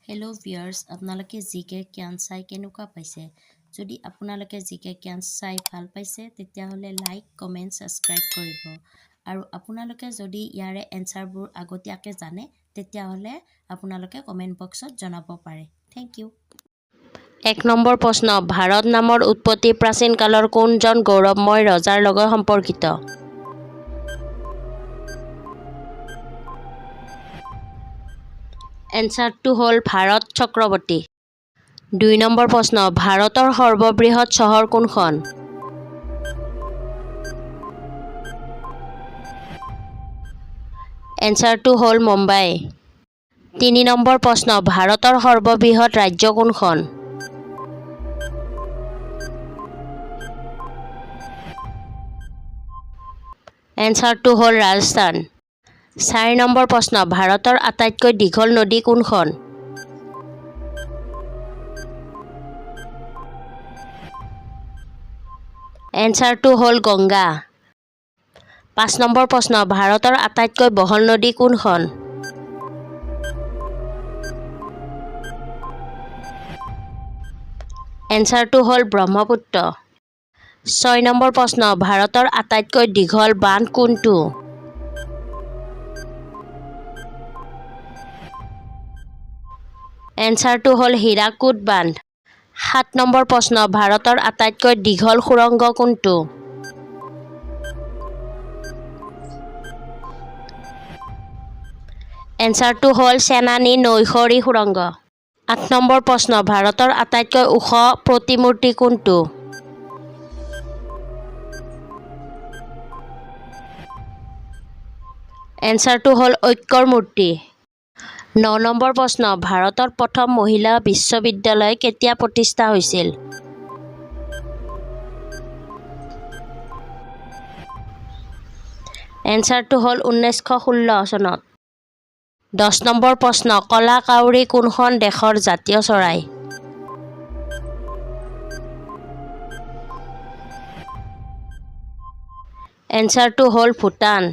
Hello' viewers, আপোনালোকে জিকে জ্ঞান চাই কেনেকুৱা পাইছে? যদি আপোনালোকে জিকে জ্ঞান চাই ভাল পাইছে তেতিয়াহ'লে লাইক, কমেণ্ট, ছাবস্ক্ৰাইব কৰিব। আৰু আপোনালোকে যদি ইয়াৰে এনচাৰবোৰ আগতীয়াকৈ জানে তেতিয়াহ'লে আপোনালোকে কমেণ্ট বক্সত জনাব পাৰে। Thank U. ১ নম্বৰ প্ৰশ্ন, ভাৰত নামৰ উৎপত্তি প্ৰাচীন কালৰ কোনজন গৌৰৱময় ৰজাৰ লগত সম্পৰ্কিত? এনচাৰটো হ'ল ভাৰত চক্ৰৱৰ্তী। ২ নম্বৰ প্ৰশ্ন, ভাৰতৰ সৰ্ববৃহৎ চহৰ কোনখন? এনচাৰটো হ'ল মুম্বাই। ৩ নম্বৰ প্ৰশ্ন, ভাৰতৰ সৰ্ববৃহৎ ৰাজ্য কোনখন? এনচাৰটো হ'ল ৰাজস্থান। ৪ নম্বৰ প্ৰশ্ন, ভাৰতৰ আটাইতকৈ দীঘল নদী কোনখন? এনচাৰটো হ'ল গংগা। ৫ নম্বৰ প্ৰশ্ন, ভাৰতৰ আটাইতকৈ বহল নদী কোনখন? এনচাৰটো হ'ল ব্ৰহ্মপুত্ৰ। ৬ নম্বৰ প্ৰশ্ন, ভাৰতৰ আটাইতকৈ দীঘল বান্ধ কোনটো? এনচাৰটো হ'ল হীৰাকুদ বান্ধ। ৭ নম্বৰ প্ৰশ্ন, ভাৰতৰ আটাইতকৈ দীঘল সুৰংগ কোনটো? এনচাৰটো হ'ল চেনানী নৈখৰী সুৰংগ। ৮ নম্বৰ প্ৰশ্ন, ভাৰতৰ আটাইতকৈ ওখ প্ৰতিমূৰ্তি কোনটো? এনচাৰটো হ'ল ঐক্যৰ মূৰ্তি। ৯ নম্বৰ প্ৰশ্ন, ভাৰতৰ প্ৰথম মহিলা বিশ্ববিদ্যালয় কেতিয়া প্ৰতিষ্ঠা হৈছিল? এনচাৰটো হ'ল ১৯১৬ চনত। ১০ নম্বৰ প্ৰশ্ন, কলা কাউৰী কোনখন দেশৰ জাতীয় চৰাই? এনচাৰটো হ'ল ভূটান।